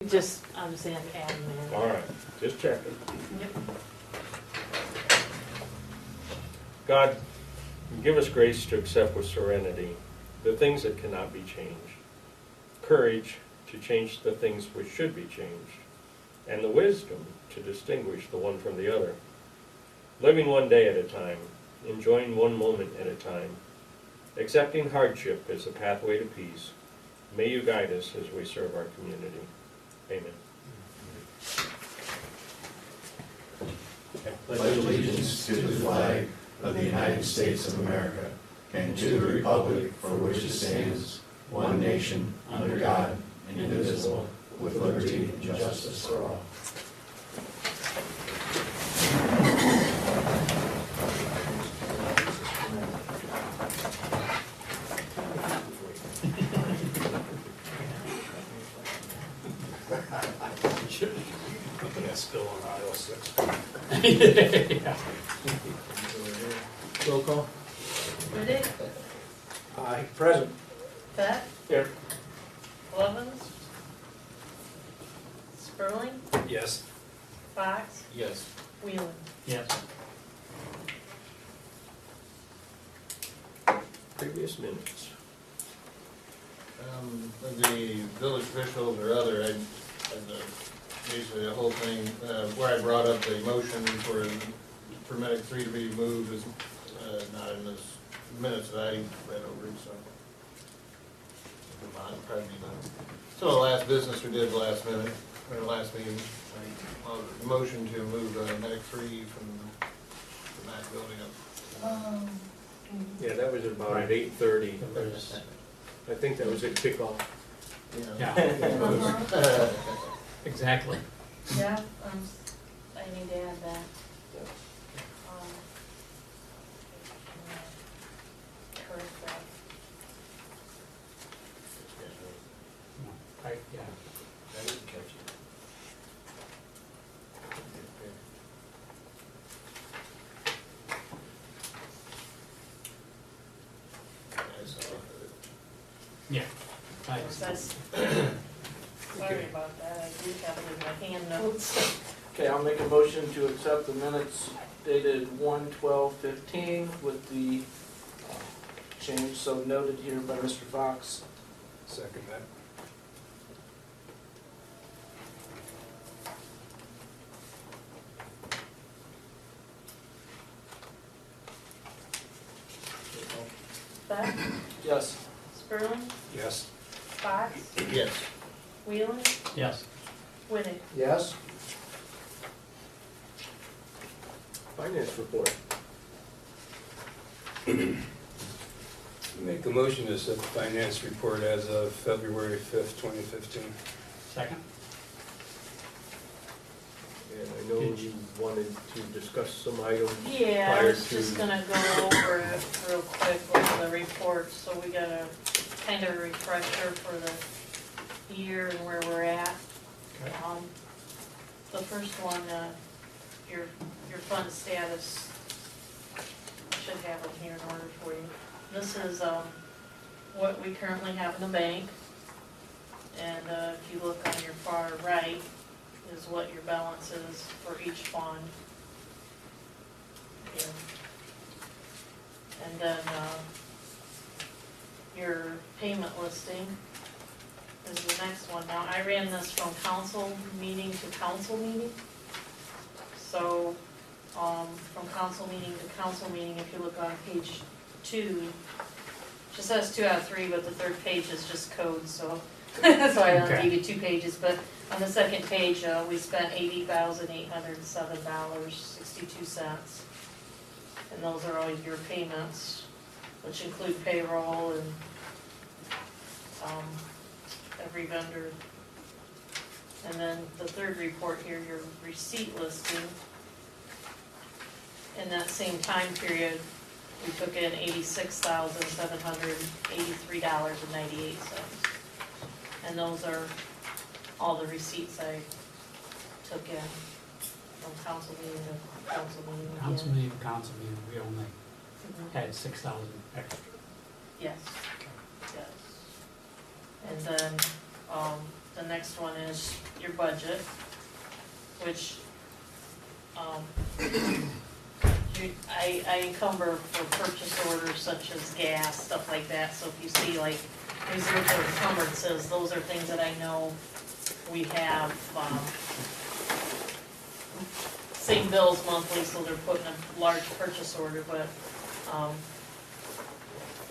Just, I'm saying admin. All right, just checking. Yep. God, give us grace to accept with serenity the things that cannot be changed, courage to change the things which should be changed, and the wisdom to distinguish the one from the other, living one day at a time, enjoying one moment at a time, accepting hardship as a pathway to peace. May you guide us as we serve our community. Amen. Pledge allegiance to the flag of the United States of America and to the republic for which it stands, one nation, under God, indivisible, with liberty and justice for all. Spill on aisle 6. Roll call. Riddick, Aye. Present. Beck, Here. Blevins, Sperling, Yes. Fox, Yes. Wheeler. Yes. Previous minutes. The village officials or other, basically the whole thing, where I brought up the motion for medic 3 to be moved is not in this minutes that I read over, so. Probably not. So the last business we did last minute, or last meeting, motion to move medic 3 from the back building up. Yeah, that was about at 8:30. I think that was at kickoff. Yeah. Exactly. Yeah, I need to add that. Correct that. Yeah. I didn't catch it. I saw it. Yeah. That's, sorry about that, I do have it in my hand notes. Okay, I'll make a motion to accept the minutes dated 1/12/15 with the change so noted here by Mr. Fox. Second that. Beck, Yes. Sperling, Yes. Fox, Yes. Wheeler, Yes. Riddick. Yes. Finance report. Make a motion to set the finance report as of February 5th, 2015. Second? And I know you wanted to discuss some items. Yeah, I prior was just to- gonna go over it real quick with the report, so we got a kind of refresher for the year and where we're at. Okay. The first one, your fund status, I should have it here in order for you. This is, what we currently have in the bank. And, if you look on your far right, is what your balance is for each fund. And then, your payment listing is the next one. Now, I ran this from council meeting to council meeting. So, from council meeting to council meeting, if you look on page 2, just says 2 out of 3, but the third page is just code, so that's why I only Okay. gave you 2 pages. But on the second page, we spent $80,807.62. And those are all your payments, which include payroll and, every vendor. And then the third report here, your receipt listing. In that same time period, we took in $86,783.98. And those are all the receipts I took in from council meeting to council meeting again. Council meeting, we only Mhm. had 6,000 extra. Yes, yes. And then, the next one is your budget, which, I encumber for purchase orders such as gas, stuff like that, so if you see like reserved or encumbrances, those are things that I know we have, same bills monthly, so they're putting a large purchase order, but,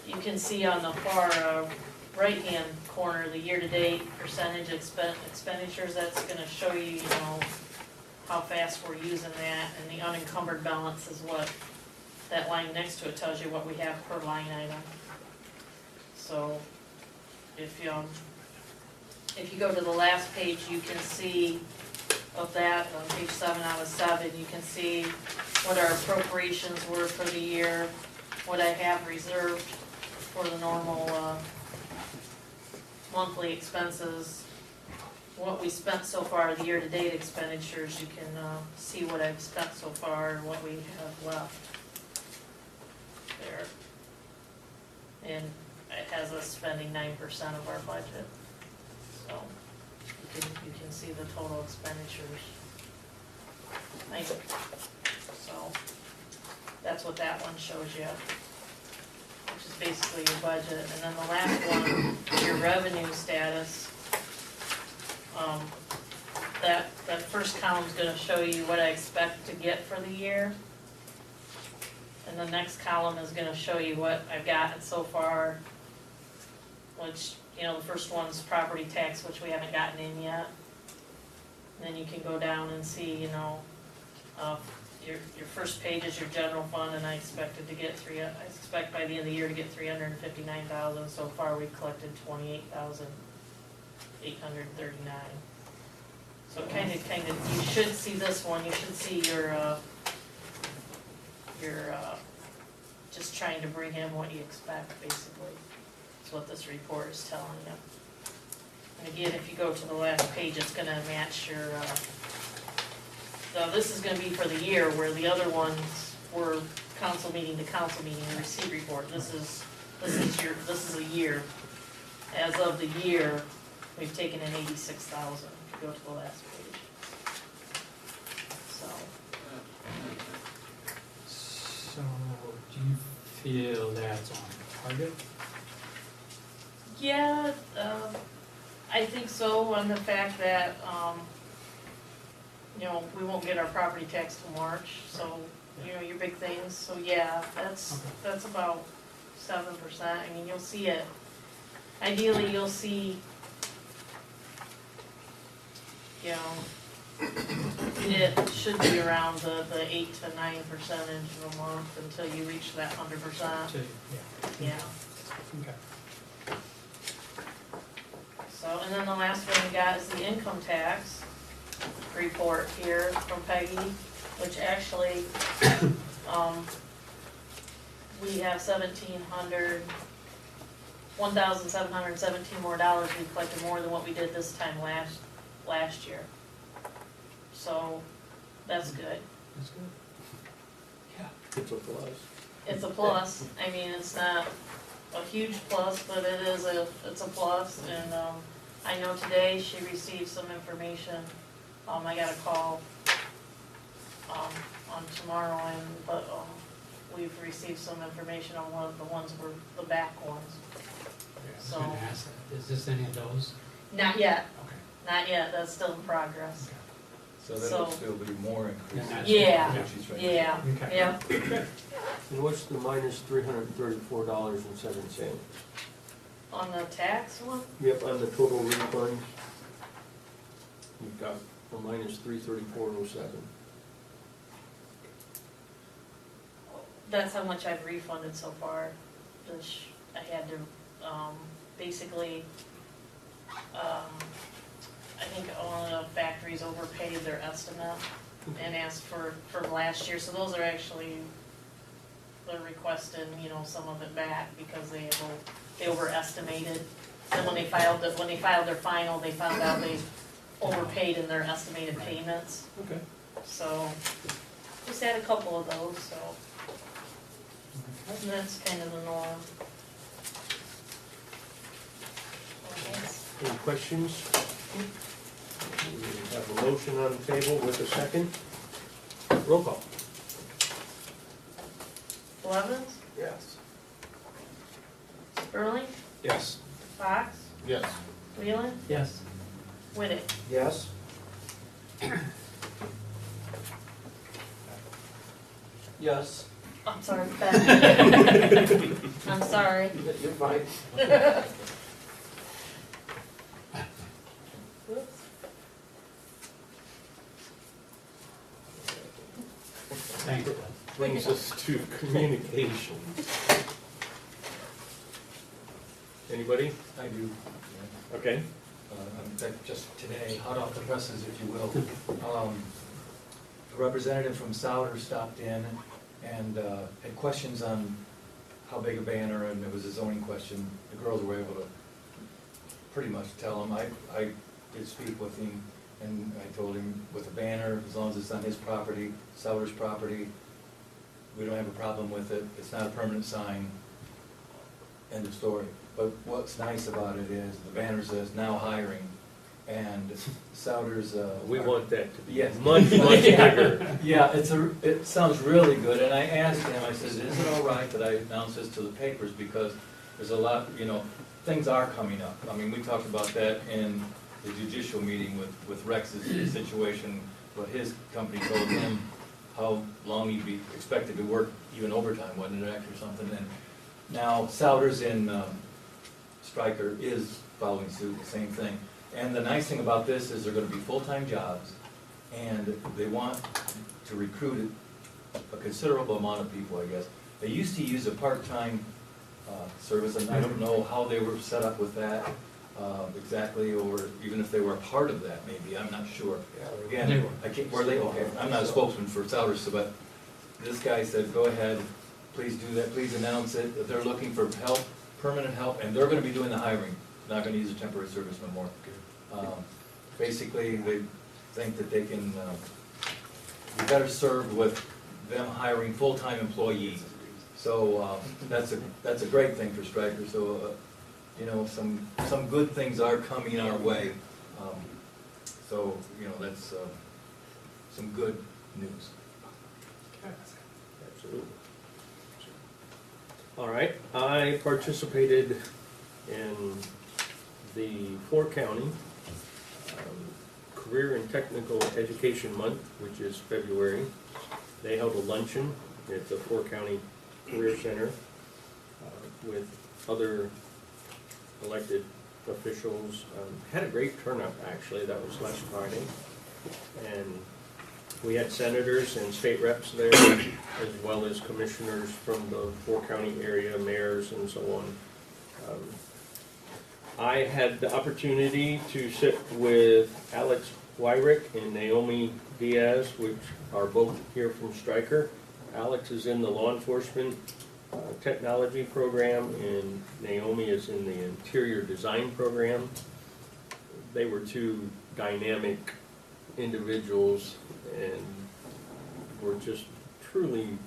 you can see on the far, right-hand corner, the year-to-date percentage expenditures, that's gonna show you, you know, how fast we're using that, and the unencumbered balance is what, that line next to it tells you what we have per line item. So, if you go to the last page, you can see of that, on page 7 out of 7, you can see what our appropriations were for the year, what I have reserved for the normal, monthly expenses, what we spent so far, the year-to-date expenditures, you can, see what I've spent so far and what we have left there. And it has us spending 9% of our budget, so you can see the total expenditures. So, that's what that one shows you, which is basically your budget. And then the last one, your revenue status. That first column's gonna show you what I expect to get for the year. And the next column is gonna show you what I've gotten so far, which, you know, the first one's property tax, which we haven't gotten in yet. And then you can go down and see, you know, your first page is your general fund, and I expect by the end of the year to get $359,000. So far, we've collected $28,839. So kind of, you should see this one. You should see your just trying to bring in what you expect, basically. That's what this report is telling you. And again, if you go to the last page, it's gonna match your, so this is gonna be for the year, where the other ones were council meeting to council meeting, the receipt report. This is a year. As of the year, we've taken in 86,000. Go to the last page. So, do you feel that's on target? Yeah, I think so, on the fact that, you know, we won't get our property tax till March, so, you know, your big things, so yeah, that's about 7%. I mean, you'll see it, ideally, you'll see, you know, it should be around the 8 to 9% of a month until you reach that 100%. So, yeah. Yeah. Okay. So, and then the last one we got is the income tax report here from Peggy, which actually, we have $1,717 more dollars we collected more than what we did this time last year. So, that's good. That's good. Yeah. It's a plus. It's a plus. I mean, it's not a huge plus, but it's a plus. And, I know today she received some information. I got a call, on tomorrow, but we've received some information on one of the ones were the back ones. Yeah, I was So- gonna ask that. Is this any of those? Not yet, Okay. not yet. That's still in progress. So that'll So- still be more increase. Yeah. Yeah, What she's right. yeah, Okay. yeah. And what's the minus $334.07? On the tax one, Yep, on the total refund, you've got a minus $334.07. that's how much I've refunded so far. I had to, basically, I think one of the factories overpaid their estimate and asked for last year, so those are actually, they're requesting, you know, some of it back because they overestimated. And when they filed their final, they found out they overpaid in their estimated payments. Okay. So, just had a couple of those, so, and that's kind of the norm. Any questions? We have a motion on the table with a second. Roll call. Blevins, Yes. Sperling, Yes. Fox, Yes. Wheelan, Yes. Whittick. Yes. Yes. I'm sorry, Ben. I'm sorry. You're fine. Whoops. Thank you. Brings us to communication. Anybody? I do. Okay. In fact, just today, hot off the presses, if you will. A representative from Souter stopped in and had questions on how big a banner, and it was a zoning question. The girls were able to pretty much tell him. I did speak with him, and I told him with a banner, as long as it's on his property, Souter's property, we don't have a problem with it. It's not a permanent sign. End of story. But what's nice about it is the banner says now hiring, and Souter's. We want that to be Yes. much, much bigger. Yeah, it sounds really good, and I asked him, I said, is it all right that I announce this to the papers, because there's a lot, things are coming up. I mean, we talked about that in the judicial meeting with Rex's situation, what his company told him, how long he'd be expected to work, even overtime, wasn't it, or something, and now Souter's in Stryker is following suit, the same thing. And the nice thing about this is they're gonna be full-time jobs, and they want to recruit a considerable amount of people, I guess. They used to use a part-time service, and I don't know how they were set up with that exactly, or even if they were a part of that, maybe, I'm not sure. Again, I can't, were they, okay, I'm not a spokesman for Souders, but this guy said, go ahead, please do that, please announce it, that they're looking for help, permanent help, and they're gonna be doing the hiring, not gonna use a temporary service no more. Basically, they think that they can be better served with them hiring full-time employees. So that's a great thing for Stryker. So some good things are coming our way. So that's some good news. Absolutely. All right, I participated in the four-county Career and Technical Education Month, which is February. They held a luncheon at the four-county Career Center with other elected officials. Had a great turnout, actually. That was last Friday. And we had senators and state reps there, as well as commissioners from the four-county area, mayors, and so on. I had the opportunity to sit with Alex Wyrick and Naomi Diaz, which are both here from Stryker. Alex is in the law enforcement technology program, and Naomi is in the interior design program. They were two dynamic individuals and were just truly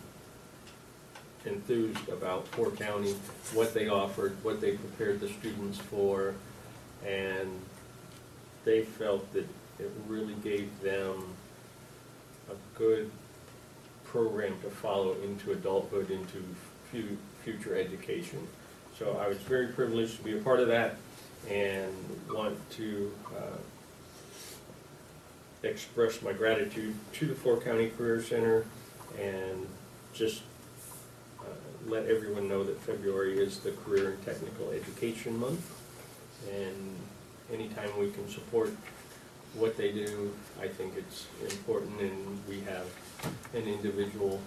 enthused about Four County, what they offered, what they prepared the students for, and they felt that it really gave them a good program to follow into adulthood, into future education. So I was very privileged to be a part of that, and want to express my gratitude to the Four County Career Center, and just let everyone know that February is the Career and Technical Education Month, and anytime we can support what they do, I think it's important. And we have an individual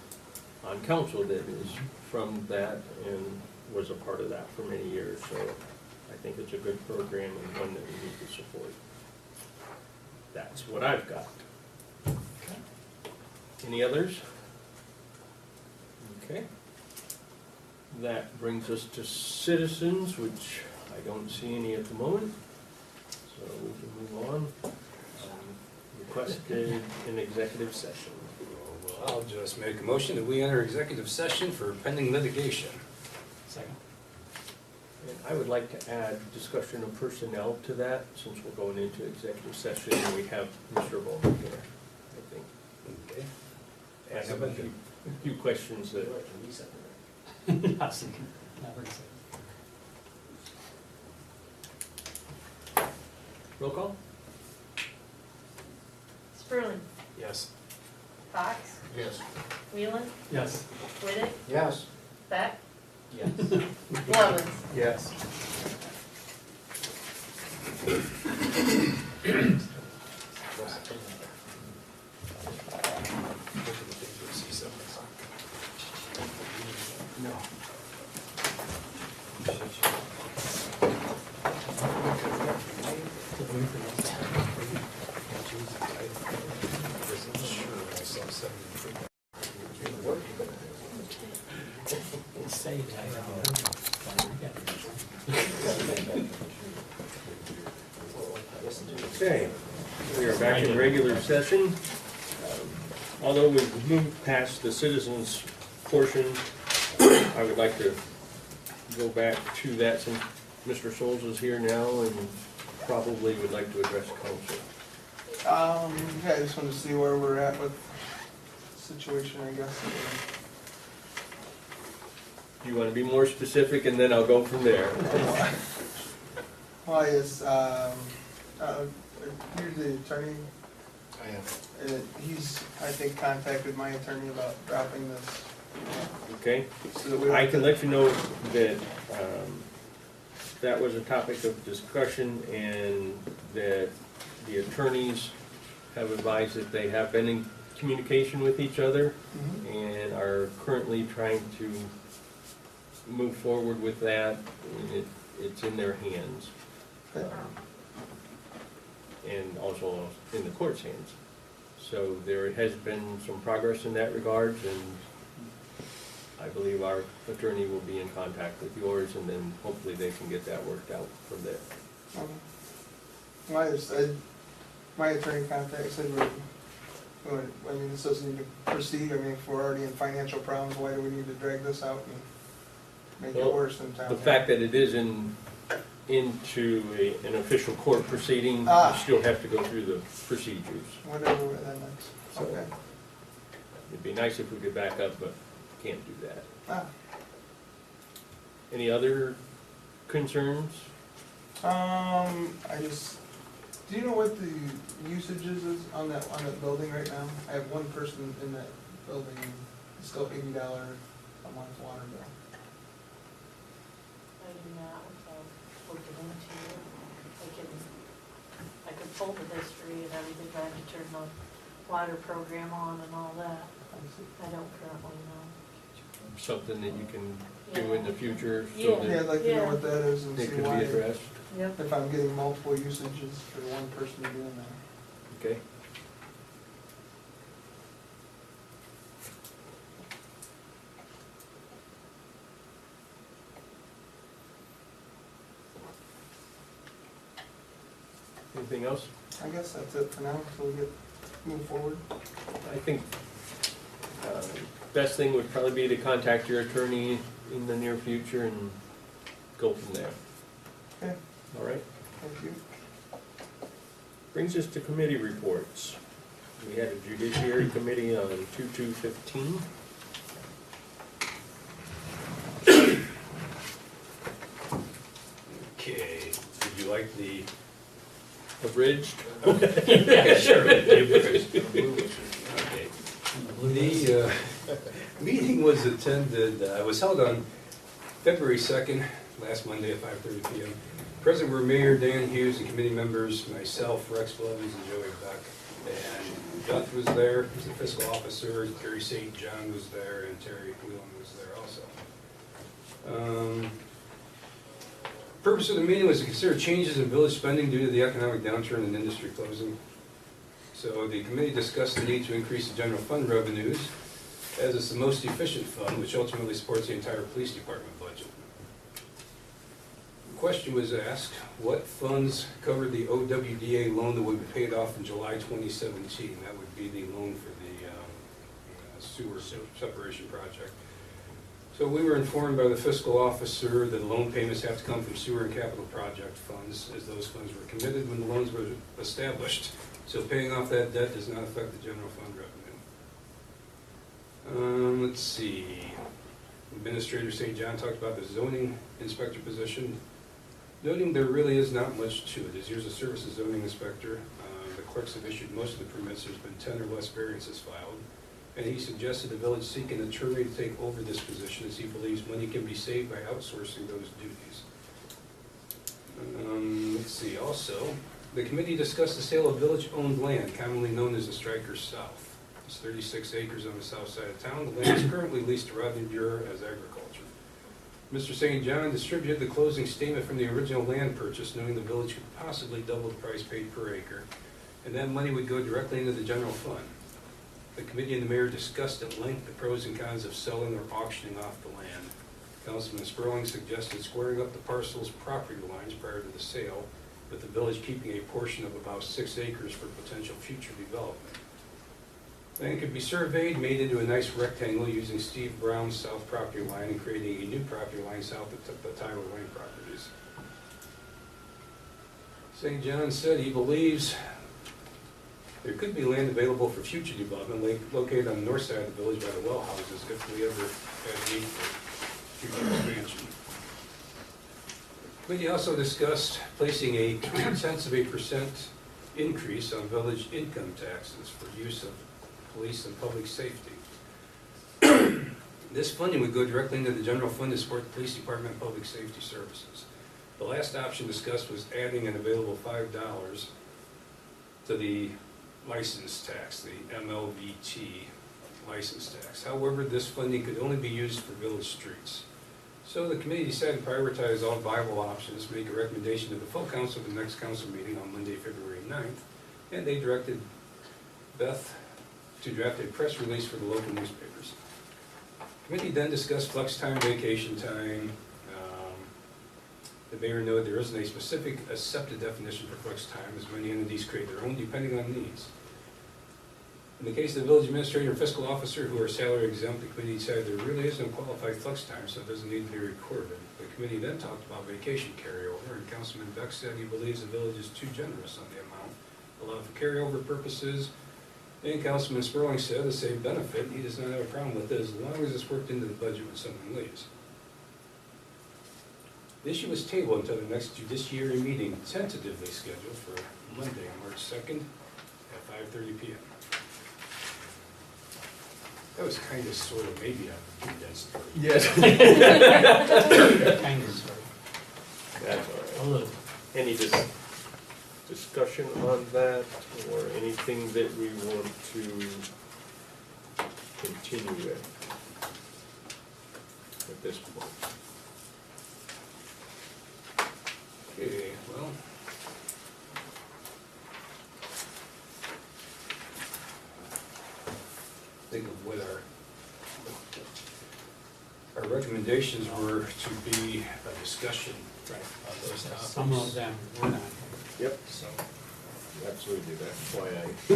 on council that is from that and was a part of that for many years, so I think it's a good program and one that we need to support. That's what I've got. Any others? Okay. That brings us to citizens, which I don't see any at the moment, so we can move on. Requested an executive session. I'll just make a motion that we enter executive session for pending litigation. Second. And I would like to add discussion of personnel to that, since we're going into executive session and we have Mr. Bowman here, I think. Okay. Ask him a few questions that, Yes. roll call? Sperling, Yes. Fox, Yes. Wheelan, Yes. Whittick, Yes. Beck, Yes. Blevins. Yes. No. Say Okay, we are back in regular session. Although we've moved past the citizens portion, I would like to go back to that since Mr. Souls is here now and probably would like to address council. Yeah, I just wanted to see where we're at with the situation, I guess. Do you want to be more specific and then I'll go from there? Well, yes, you're the attorney. I am. He's, I think, contacted my attorney about dropping this. Okay? So that we I don't can have let you know that that was a topic of discussion and that the attorneys have advised that they have been in communication with each other Mhm. and are currently trying to move forward with that. It's in their hands. Okay. And also in the court's hands. So there has been some progress in that regard, and I believe our attorney will be in contact with yours, and then hopefully they can get that worked out from there. Okay. My attorney contact said I mean, this doesn't need to proceed. I mean, if we're already in financial problems, why do we need to drag this out and make it Well, worse in town? The fact that it is into an official court proceeding, you Ah. still have to go through the procedures. Whatever that means. So- Okay. It'd be nice if we could back up, but can't do that. Ah. Any other concerns? Do you know what the usage is on that building right now? I have one person in that building, it's still $80 a month water bill. I do not, without looking into it. I could pull the history and everything, I had to turn the water program on and all that. I don't currently know. Something that you can do in the future so Yeah. Yeah, I'd that like to know Yeah. what that is and it see can be why, addressed? Yep. if I'm getting multiple usages for one person doing that. Okay. Anything else? I guess that's it for now, until we move forward. I think best thing would probably be to contact your attorney in the near future and go from there. Okay, All right? thank you. Brings us to committee reports. We had a judiciary committee on 2/2/15. Okay, did you like the? Abridged? Yeah, sure. Okay. The meeting was was held on February 2nd, last Monday at 5:30 p.m. Present were Mayor Dan Hughes and committee members, myself, Rex Blevins, and Joey Beck. And Beth was there, as the fiscal officer, Terry St. John was there, and Terry Whelan was there also. Purpose of the meeting was to consider changes in village spending due to the economic downturn and industry closing. So the committee discussed the need to increase the general fund revenues, as it's the most efficient fund, which ultimately supports the entire police department budget. The question was asked, what funds covered the OWDA loan that would be paid off in July 2017? That would be the loan for the sewer separation project. So we were informed by the fiscal officer that loan payments have to come from sewer and capital project funds, as those funds were committed when the loans were established. So paying off that debt does not affect the general fund revenue. Let's see. Administrator St. John talked about the zoning inspector position, noting there really is not much to it. As years of service as zoning inspector, the clerks have issued most of the permits. There's been 10 or less variances filed. And he suggested the village seek an attorney to take over this position, as he believes money can be saved by outsourcing those duties. Let's see, also, the committee discussed the sale of village-owned land, commonly known as the Strikers South. It's 36 acres on the south side of town. The land is currently leased to Rodney Bureau as agriculture. Mr. St. John distributed the closing statement from the original land purchase, knowing the village could possibly double the price paid per acre, and that money would go directly into the general fund. The committee and the mayor discussed at length the pros and cons of selling or auctioning off the land. Councilman Sperling suggested squaring up the parcel's property lines prior to the sale, with the village keeping a portion of about 6 acres for potential future development. Land could be surveyed, made into a nice rectangle using Steve Brown's south property line and creating a new property line south of the Tyler Lane properties. St. John said he believes there could be land available for future development located on the north side of the village by the well houses if we ever had need for future expansion. The committee also discussed placing a 0.3% increase on village income taxes for use of police and public safety. This funding would go directly into the general fund to support the police department and public safety services. The last option discussed was adding an available $5 to the license tax, the MLVT license tax. However, this funding could only be used for village streets. So the committee decided to prioritize all viable options, make a recommendation to the full council at the next council meeting on Monday, February 9th, and they directed Beth to draft a press release for the local newspapers. The committee then discussed flex time, vacation time. The mayor noted there isn't a specific accepted definition for flex time, as many entities create their own depending on needs. In the case of the village administrator and fiscal officer who are salary exempt, the committee decided there really isn't qualified flex time, so it doesn't need to be recorded. The committee then talked about vacation carryover, and Councilman Beck said he believes the village is too generous on the amount allowed for carryover purposes. And Councilman Sperling said the same benefit, he does not have a problem with it as long as it's worked into the budget when someone leaves. The issue was tabled until the next judiciary meeting, tentatively scheduled for Monday, March 2nd at 5:30 p.m. That was kind of, sort of, maybe a condensed version. Yes. Kind of, sort of, That's all right. a little. Any discussion on that, or anything that we want to continue with at this point? Okay, well. Think of what our recommendations were to be a discussion on those topics. Some of them were not. Yep. So, Absolutely, that's why so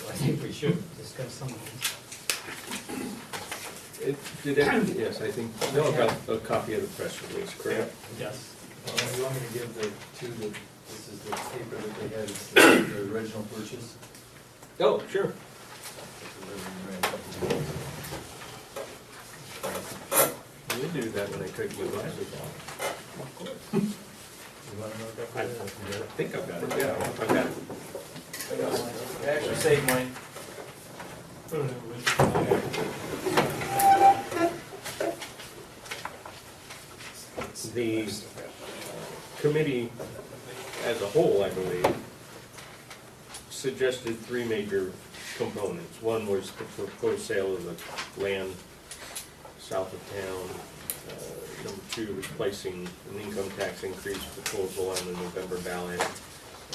I think we should discuss some of them. yes, I think, no, got a copy of the press release, correct? Yes. You want me to give the two, this is the paper that they had, it's the original purchase? Oh, sure. You do that when I took your glasses off. Of course. You wanna know what I that is? think I've got it, yeah, I've got it. I actually saved mine. The committee as a whole, I believe, suggested three major components. One was the proposed sale of the land south of town. Number two was placing an income tax increase proposal on the November ballot.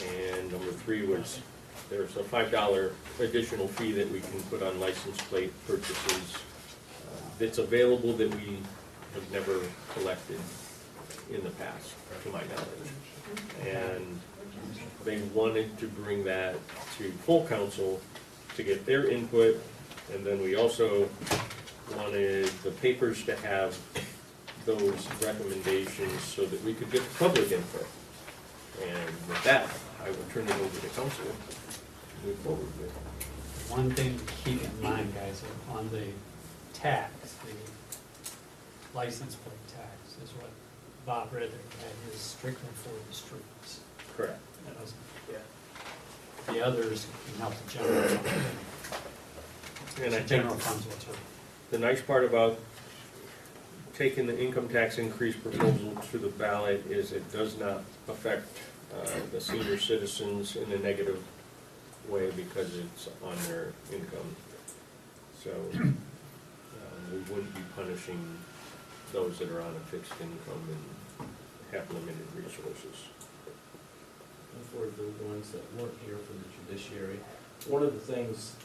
And number three was there's a $5 additional fee that we can put on license plate purchases that's available that we have never collected in the past, to my knowledge. And they wanted to bring that to full council to get their input, and then we also wanted the papers to have those recommendations so that we could get public input. And with that, I will turn it over to council to move forward with. One thing to keep in mind, guys, on the tax, the license plate tax is what Bob read there, that is strictly for the streets. Correct. That doesn't, the others can help the general fund. And I The think general fund's what's hurt. the nice part about taking the income tax increase proposal to the ballot is it does not affect the senior citizens in a negative way because it's on their income. So we wouldn't be punishing those that are on a fixed income and have limited resources. And for the ones that weren't here for the judiciary, one of the things,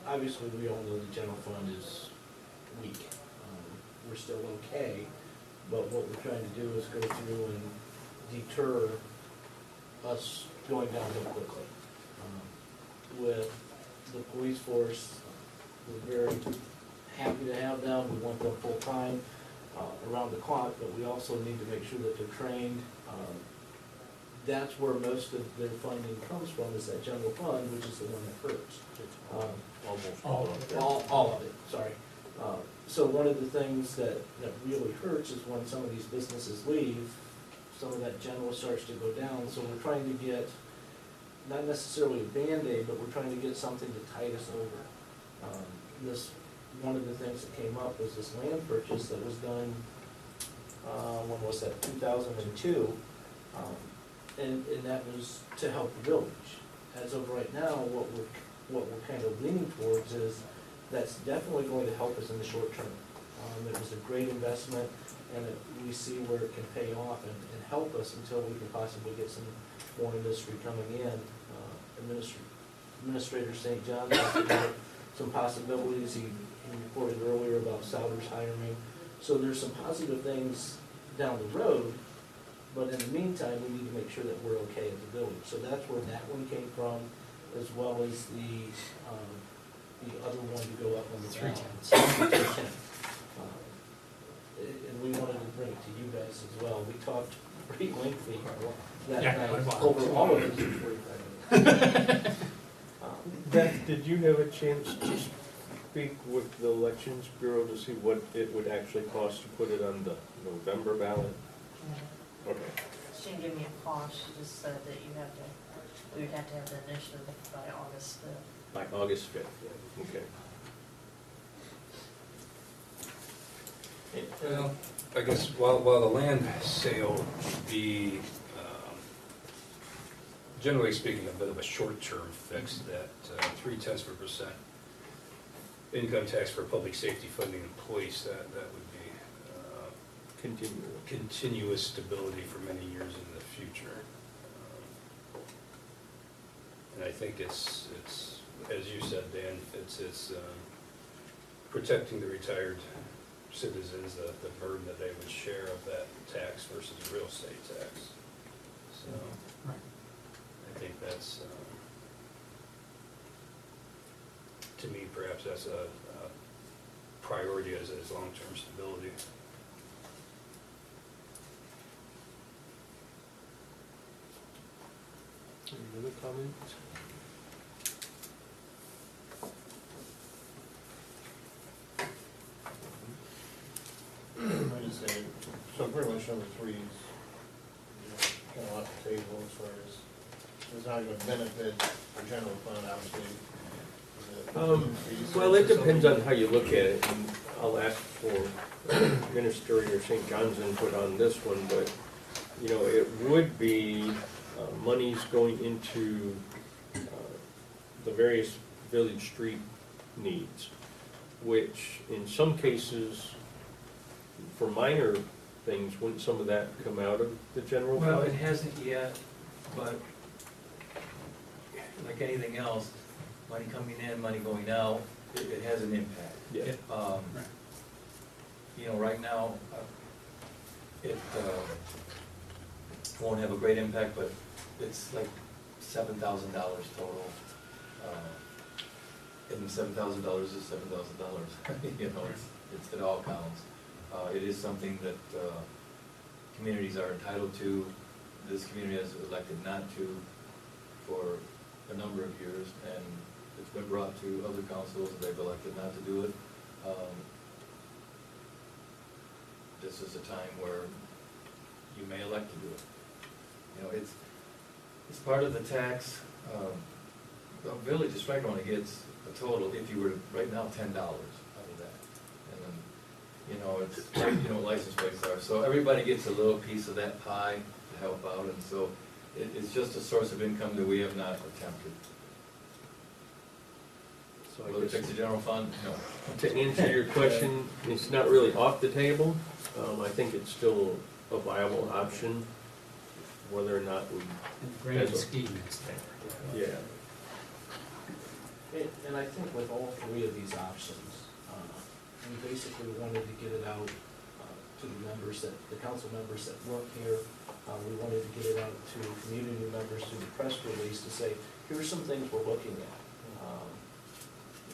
obviously, we all know the general fund is weak. We're still okay, but what we're trying to do is go through and deter us going downhill quickly. With the police force, we're very happy to have them, we want them full-time, around the clock, but we also need to make sure that they're trained. That's where most of their funding comes from, is that general fund, which is the one that hurts. Almost all all of them. All of it, sorry. So one of the things that really hurts is when some of these businesses leave, some of that general starts to go down, so we're trying to get, not necessarily a Band-Aid, but we're trying to get something to tide us over. One of the things that came up was this land purchase that was done, when was that, 2002? And that was to help the village. As of right now, what we're kind of leaning towards is that's definitely going to help us in the short term. It was a great investment, and we see where it can pay off and help us until we can possibly get some more industry coming in. Administrator St. John talked about some possibilities. He reported earlier about Souders hiring. So there's some positive things down the road, but in the meantime, we need to make sure that we're okay as a village. So that's where that one came from, as well as the other one to go up on the 310. And we wanted to bring it to you guys as well. We talked pretty lengthy that night over all of this in 45 minutes. Beth, did you have a chance to speak with the Elections Bureau to see what it would actually cost to put it on the November ballot? Okay. She didn't give me a cost, she just said that we would have to have the initiative by August 5th. By August 5th, okay. Well, I guess while the land sale should be, generally speaking, a bit of a short-term fix, that 0.3% income tax for public safety funding employees, that would be continuous stability for many years in the future. And I think it's as you said, Dan, it's protecting the retired citizens, the burden that they would share of that tax versus real estate tax. So I think that's, to me, perhaps that's a priority as long-term stability. Any other comments? I just say, so pretty much number 3 is kind of off the table as far as, it's not going to benefit the general fund, obviously. Well, it depends on how you look at it, and I'll ask for Ministerior St. John's input on this one, but, you know, it would be monies going into the various village street needs, which in some cases, for minor things, wouldn't some of that come out of the general fund? Well, it hasn't yet, but like anything else, money coming in, money going out, it has an impact. Yeah. You know, right now, it won't have a great impact, but it's like $7,000 total. And and $7,000 is $7,000. You know, it all counts. It is something that communities are entitled to. This community has elected not to for a number of years, and it's been brought to other councils, they've elected not to do it. This is a time where you may elect to do it. You know, it's part of the tax. The village of Stryker only gets a total, if you were to, right now, $10 out of that. And then, you know, it's, you know, license plates are, so everybody gets a little piece of that pie to help out, and so it's just a source of income that we have not attempted. So I Will it guess fix the general fund? No. to answer your question, it's not really off the table. I think it's still a viable option, whether or not we, In the grand As a- scheme, it's there. yeah. And I think with all three of these options, we basically wanted to get it out to the members that, the council members that weren't here. We wanted to get it out to community members through the press release to say, here's some things we're looking at.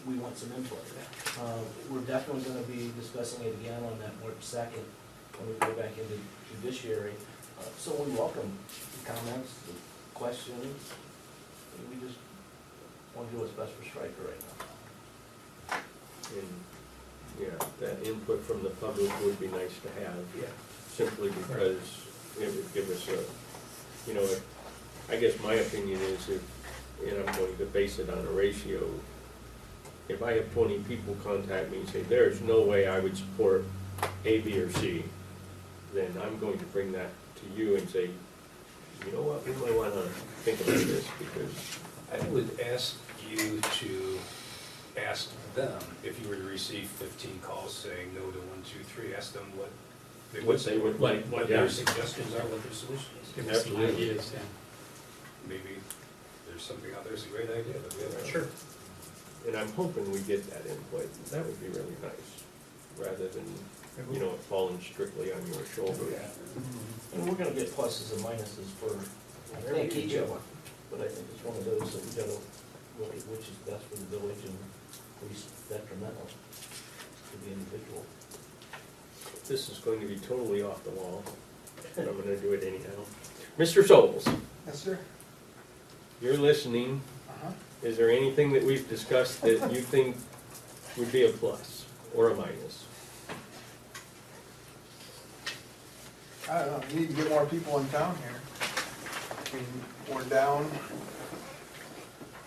We want some input. We're definitely gonna be discussing it again on that March 2nd, when we go back into judiciary. So we welcome the comments, the questions. We just want to do what's best for Stryker right now. And, yeah, that input from the public would be nice to have. Yeah. Simply because it would give us a, you know, I guess my opinion is if, and I'm going to base it on a ratio, if I have 20 people contact me and say, there's no way I would support A, B, or C, then I'm going to bring that to you and say, you know what, we might wanna think about this, because I would ask you to ask them, if you were to receive 15 calls saying no to 1, 2, 3, ask them what they would say, would like, what yeah. their suggestions are, what their solution is. Give us some Absolutely. ideas, yeah. Maybe there's something out there, it's a great idea that we haven't. Sure. And I'm hoping we get that input, that would be really nice, rather than, you know, it falling strictly on your shoulder. And we're gonna get pluses and minuses for, I think, each of them. But I think it's one of those that we gotta look at which is best for the village and least detrimental to the individual. This is going to be totally off the wall, but I'm gonna do it anyhow. Mr. Souls, Yes, sir. you're listening. Uh-huh. Is there anything that we've discussed that you think would be a plus or a minus? I don't know, we need to get more people in town here. I mean, we're down.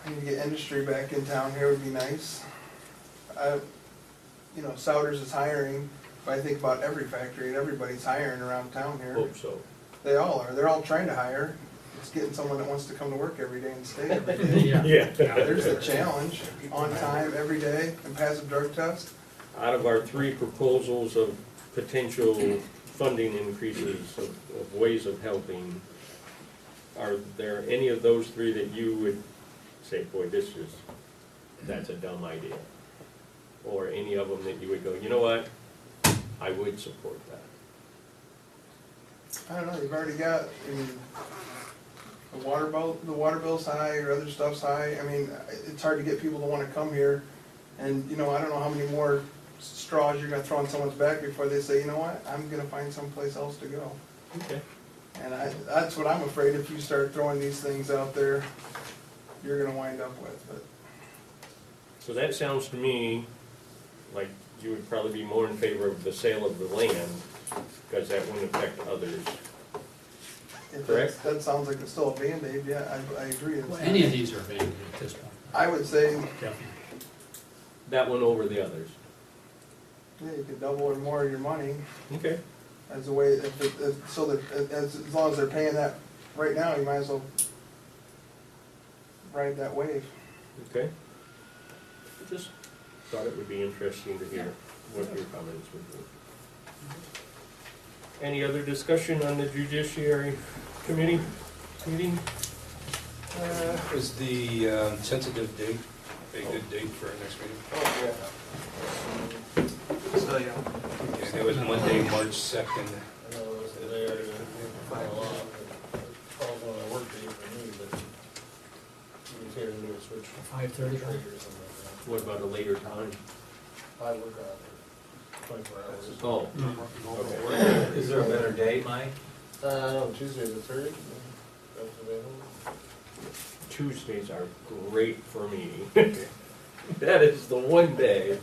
We need to get industry back in town here would be nice. You know, Souders is hiring, but I think about every factory and everybody's hiring around town here. Hope so. They all are, they're all trying to hire. It's getting someone that wants to come to work every day and stay every day. Yeah. There's the challenge, on time, every day, and pass a drug test. Out of our 3 proposals of potential funding increases of ways of helping, are there any of those 3 that you would say, boy, that's a dumb idea? Or any of them that you would go, you know what, I would support that? I don't know, you've already got, I mean, the water bill's high, your other stuff's high. I mean, it's hard to get people to wanna come here. And, you know, I don't know how many more straws you're gonna throw in someone's back before they say, you know what, I'm gonna find someplace else to go. Okay. And that's what I'm afraid, if you start throwing these things out there, you're gonna wind up with, but. So that sounds to me like you would probably be more in favor of the sale of the land, because that wouldn't affect others. If Correct. That sounds like it's still a Band-Aid, yeah, I agree. It's Well, not. any of these are abandoned at this point, I would say, definitely. That one over the others. yeah, you could double or more of your money Okay. as a way, so that, as long as they're paying that right now, you might as well ride that wave. Okay. Just thought it would be interesting to hear what your comments would be. Any other discussion on the Judiciary Committee meeting? Is the tentative date a good date for our next meeting? Oh, yeah. So, yeah. Yeah, it was Monday, March 2nd. I know it was there to follow up, it falls on a work day for me, but he was here to do a switch 5:30. What about a later time? I work on 24 hours. Oh, Is there a better day, Mike? No, Tuesday the 3rd, that's available. Tuesdays are great for me. That is the one day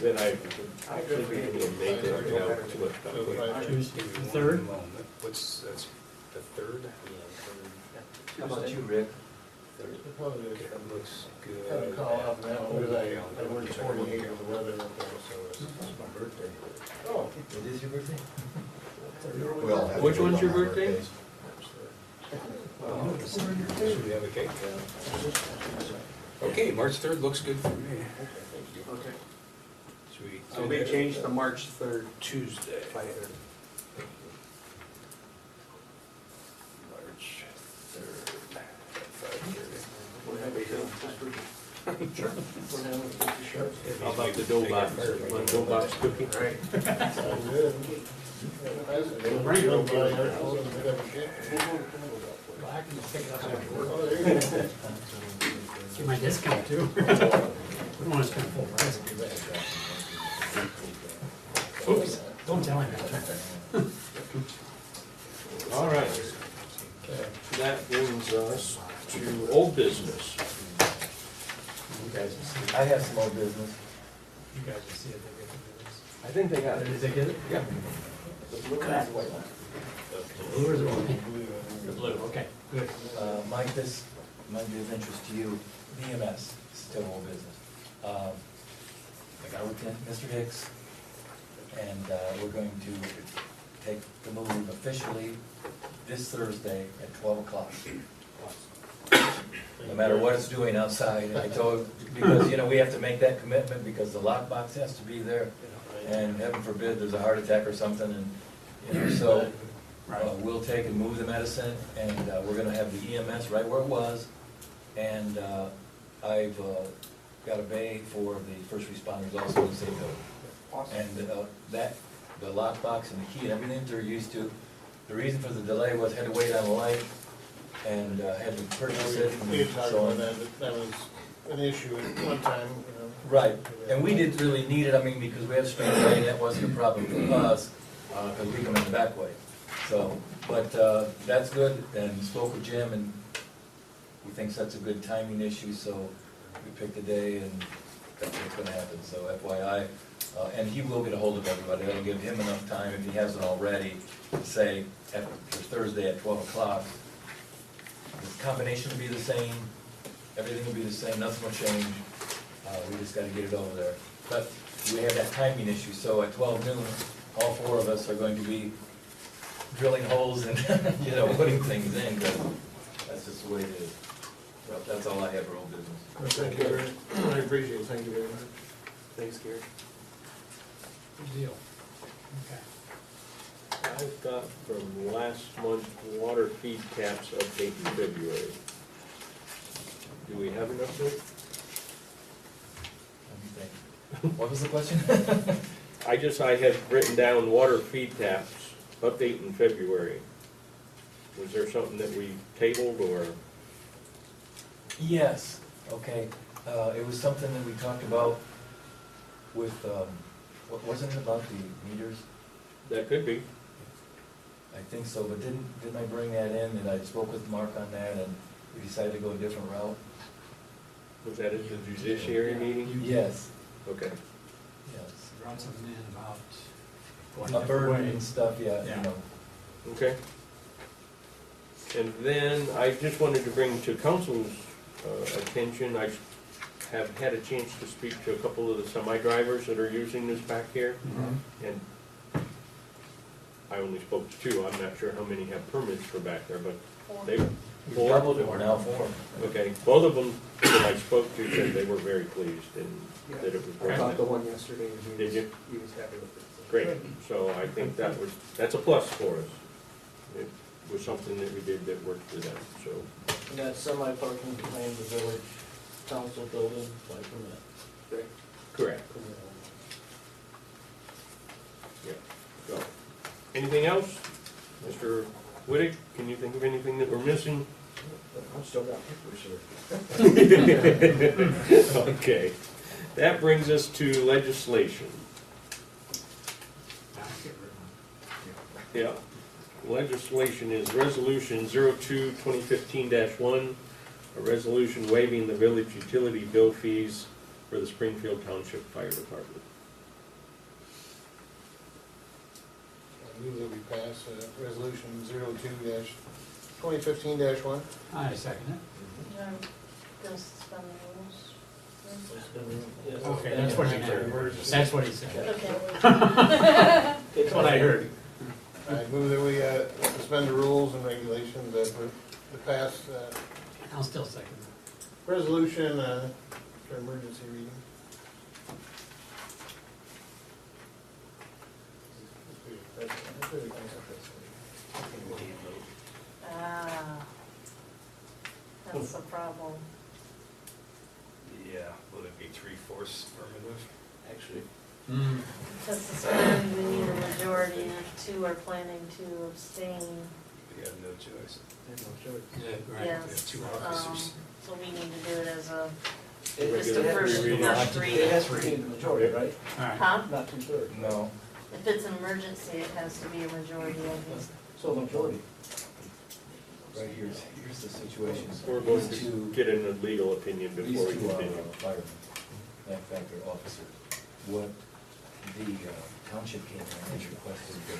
that I actually be able to make it without too much conflict. Tuesday, the 3rd? That's the 3rd? How about you, Rick? Probably Okay, that looks good. kind of call up now, because I work 28 with the weather up there, so it's my birthday. Oh. It is your birthday? We all have Which to do one's it your on our birthday? birthdays. Should we have a cake? Okay, March 3rd looks good for me. Okay. Sweet. So we changed to March 3rd. Tuesday. 5:30. March 3rd, 5:30. How about the dough box? Want a dough box cookie? Sounds good. Bring it over. Well, I can just pick it up after work. Oh, there you go. Get my discount too. We don't want to spend full price. Oops, don't tell him that. All right. That brings us to old business. You guys will see, I have some old business. you guys will see it, they get the news. I think they got it. Did they get it? Yeah. The blue or the white? The blue, okay, good. Mike, this might be of interest to you. VMS, still old business. I got with Mr. Hicks, and we're going to take the move officially this Thursday at 12 o'clock. No matter what it's doing outside, I told, because, you know, we have to make that commitment because the lockbox has to be there. And heaven forbid, there's a heart attack or something, and, you know, so we'll take and move the medicine, and we're gonna have the EMS right where it was. And I've got a bay for the first responders also in the same building. And that, the lockbox and the key and everything they're used to. The reason for the delay was had to wait on the light and had to purchase it. and We had talked so about on. that was an issue at one time, you know. Right, and we didn't really need it, I mean, because we have straight lane, that wasn't a problem for us, because we come in the back way. So, but that's good, and spoke with Jim, and he thinks that's a good timing issue, so we picked a day, and that's what's gonna happen, so FYI. And he will get a hold of everybody, that'll give him enough time, if he hasn't already, to say, after Thursday at 12 o'clock. The combination will be the same, everything will be the same, nothing will change. We just gotta get it over there. But we have that timing issue, so at 12 noon, all four of us are going to be drilling holes and, you know, putting things in, because that's just the way it is. Well, that's all I have for old business. Thank you very much. I appreciate it, thank you very much. Thanks, Gary. Good deal. Okay. I've got from last month, water feed caps update in February. Do we have an update? What do you think? What was the question? I had written down water feed taps, update in February. Was there something that we tabled or? Yes, okay. It was something that we talked about with, wasn't it about the meters? That could be. I think so, but didn't I bring that in, and I spoke with Mark on that, and we decided to go a different route? Was that at the judiciary meeting? Yes, Okay. yes. Brought something in about going A different burden way. and stuff, yeah, Yeah. you know. Okay. And then I just wanted to bring to council's attention, I have had a chance to speak to a couple of the semi-drivers that are using this back here. And I only spoke to two, I'm not sure how many have permits for back there, but they, We four? doubled it, we're now four. Okay, both of them that I spoke to said they were very pleased and that it was I great. talked to one yesterday, and he Did was, you? he was happy with it. so. Great, so I think that's a plus for us. It was something that we did that worked for them, so. And that semi-parking behind the village council building, by permit. Correct. Yeah, so, anything else? Mr. Whittick, can you think of anything that we're missing? I've still got papers here. Okay, that brings us to legislation. Yeah, legislation is resolution 02-2015-1, a resolution waiving the village utility bill fees for the Springfield Township Fire Department. I move that we pass resolution 02-2015-1. I second it. I'm gonna suspend the rules. Okay, that's what he heard. That's what he said. Okay. That's what I heard. I move that we suspend the rules and regulations that were to pass I'll still second it. resolution for emergency reading. Ah, that's the problem. Yeah, would it be 3/4 affirmative? Actually, To suspend, we need a majority, and if two are planning to abstain, We have no choice. there's no choice. Yeah, right. yes. We have two officers. So we need to do it as a, It- just it the has to first, be- first It reading. has to be the majority, right? All right. Huh? Not 2/3. No. If it's an emergency, it has to be a majority of these. So the majority. Right, here's the situation. We're going These to two- get a legal opinion These before we two are continue. firemen, that factor officers. What the township came in and requested that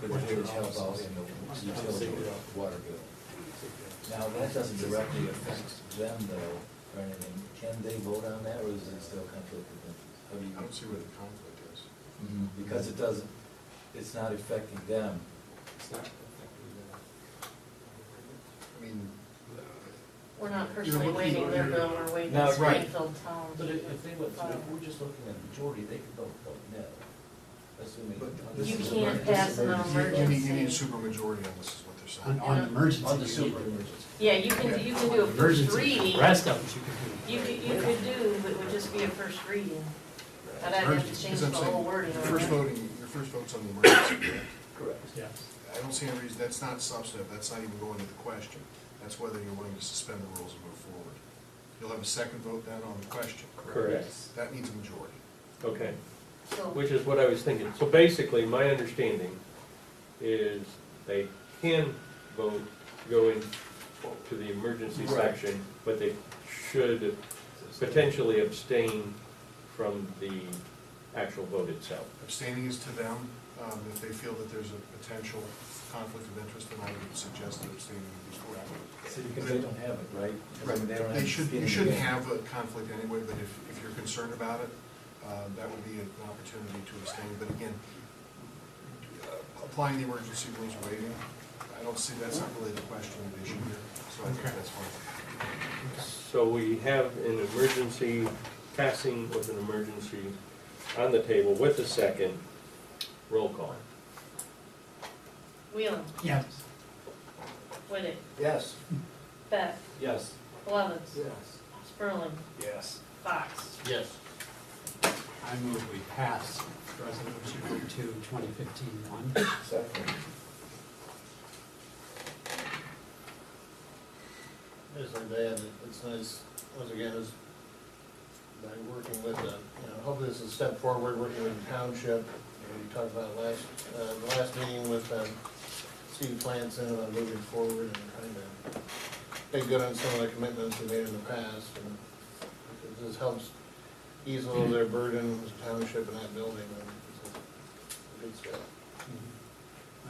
could the village help out in the utility water bill. Now, that doesn't directly affect them though, or anything. Can they vote on that, or is it still conflict of interest? How do you? I don't see where the conflict is. Because it doesn't, it's not affecting them. It's not. I mean, We're not personally waiving their bill, we're waiving No, right. Springfield Town. But if they went through, if we're just looking at the majority, they could vote no, assuming. But this You is can't emergency. pass an you need a emergency. supermajority on this, is what they're On, saying. on emergency. On the you super need- emergency. Yeah, you can do a first Emergency. reading. The rest of it you could do. You could do, but it would just be a first reading. But I'd have to Emergency, change 'cause the I'm saying, whole wording your on first that. your first vote's on the emergency, correct? Correct. Yes. I don't see any reason, that's not substantive, that's not even going to the question. That's whether you're willing to suspend the rules and move forward. You'll have a second vote then on the question, correct? Correct. That needs a majority. Okay, So, which is what I was thinking. So basically, my understanding is they can vote to go in to the emergency Right. section, but they should potentially abstain from the actual vote itself. Abstaining is to them. If they feel that there's a potential conflict of interest, then I would suggest that abstaining would be correct. See, because they don't have it, right? Right, They don't have they should, skin in you the shouldn't game. have a conflict anyway, but if you're concerned about it, that would be an opportunity to abstain. But again, applying the emergency rules waiving, I don't see, that's not really the question at issue here, so I think Okay. that's fine. So we have an emergency, passing with an emergency on the table with a second. Roll call. Wheeling, Yes. Whittick, Yes. Beck, Yes. Blevins, Yes. Sperling, Yes. Fox. Yes. I move we pass resolution 02-2015-1. Second. As I add, it's nice, once again, is by working with the, hopefully this is a step forward, working with the township. We talked about the last meeting with Steve Clanson about moving forward and trying to make good on some of the commitments we made in the past. And if this helps ease a little of their burden as a township in that building, then it's a good step. I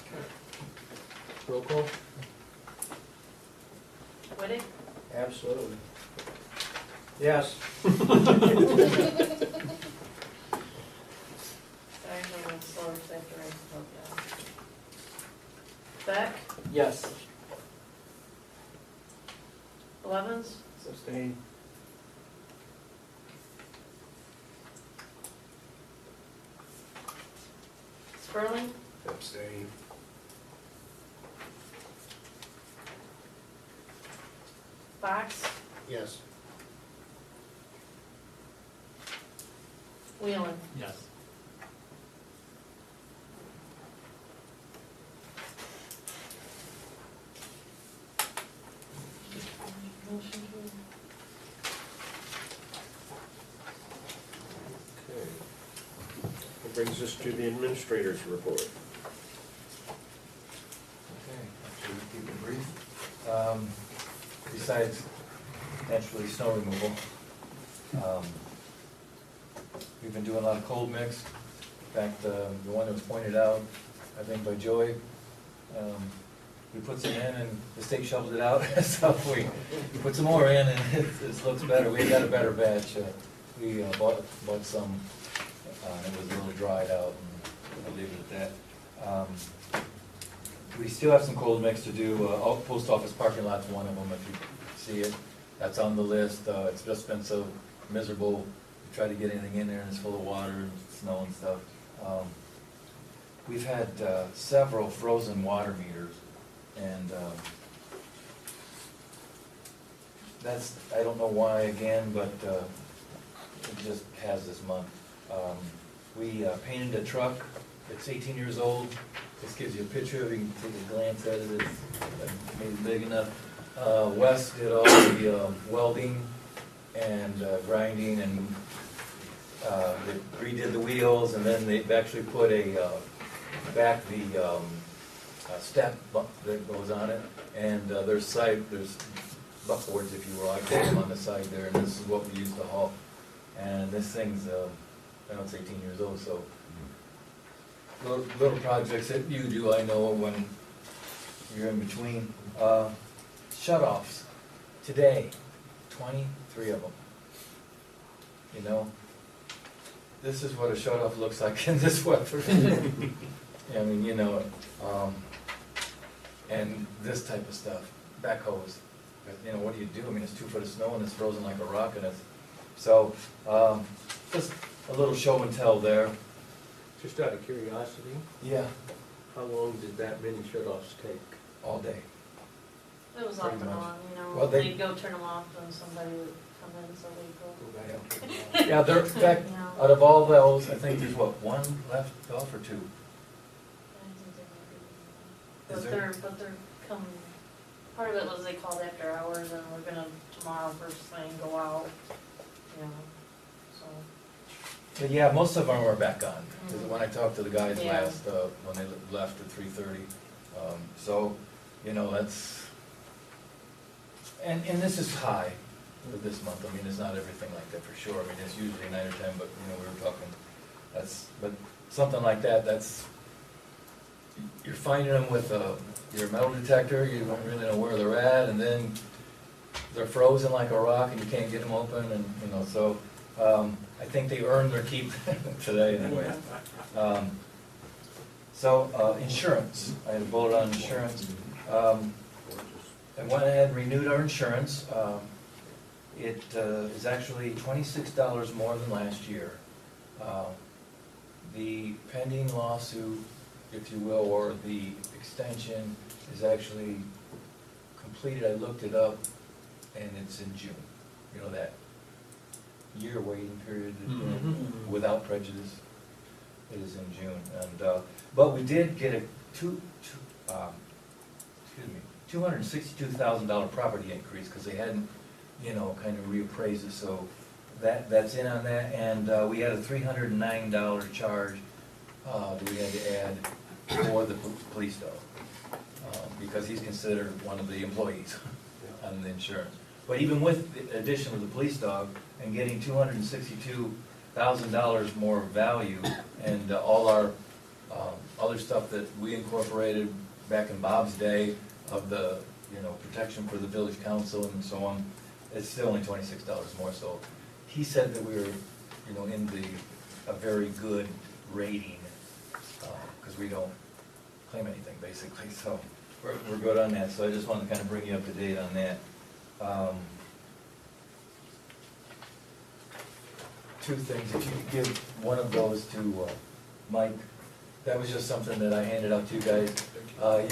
agree. Roll call? Whittick, Absolutely. Yes. sorry, I'm a little slow, so I have to write the vote down. Beck, Yes. Blevins, Sustain. Sperling, Abstain. Fox, Yes. Wheeling. Yes. Motion carried. Okay. That brings us to the administrator's report. Okay, actually, keep it brief. Besides naturally snow removal, we've been doing a lot of cold mix. In fact, the one that was pointed out, I think by Joey, we put some in and the state shoveled it out, so we put some more in and it looks better. We got a better batch. We bought some, and it was a little dried out, and I'll leave it at that. We still have some cold mix to do. Post office parking lot's one of them, if you see it. That's on the list. It's just been so miserable. We try to get anything in there and it's full of water and snow and stuff. We've had several frozen water meters, and that's, I don't know why again, but it just has this month. We painted a truck. It's 18 years old. This gives you a picture, you can take a glance at it, it's maybe big enough. Wes did all the welding and grinding, and they redid the wheels, and then they actually put back the step that goes on it, and there's buckboards, if you will, I put them on the side there, and this is what we use to haul. And this thing's, I know it's 18 years old, so little projects that you do, I know, when you're in between. Shut-offs, today, 23 of them. You know, this is what a shut-off looks like in this weather. I mean, you know, and this type of stuff, backhoes. You know, what do you do? I mean, it's 2 foot of snow and it's frozen like a rock, and it's, so, just a little show and tell there. Just out of curiosity, Yeah, how long did that many shut-offs take? all day. It was off Pretty and much. on, you know, Well, they- they'd go turn them off and somebody would come in, so they'd go. Yeah, they're, in fact, You know. out of all those, I think there's what, 1 left off or 2? Is But there? they're coming, part of it was they called after hours and we're gonna tomorrow first thing go out, you know, so. But yeah, most of them are back on. 'Cause Mhm. when I talked to the guys Yeah. last, when they left at 3:30, so, you know, that's, and this is high for this month. I mean, it's not everything like that for sure. I mean, it's usually 9 or 10, but, you know, we were talking, but something like that, you're finding them with your metal detector, you don't really know where they're at, and then they're frozen like a rock and you can't get them open, and, you know, so, I think they earned their keep today anyway. Insurance, I had a bullet on insurance. I went ahead and renewed our insurance. It is actually $26 more than last year. The pending lawsuit, if you will, or the extension is actually completed. I looked it up, and it's in June. You know, that year waiting period without prejudice, it is in June. And but we did get a $262,000 property increase, because they hadn't, you know, kind of reappraised it, so that's in on that. And we had a $309 charge that we had to add for the police dog, because he's considered one of the employees on the insurance. But even with the addition of the police dog and getting $262,000 more value, and all our other stuff that we incorporated back in Bob's day of the, you know, protection for the village council and so on, it's still only $26 more. So he said that we were, you know, in a very good rating, because we don't claim anything basically. So we're good on that. So I just wanted to kind of bring you up to date on that. 2 things, if you could give one of those to Mike. That was just something that I handed out to you guys. I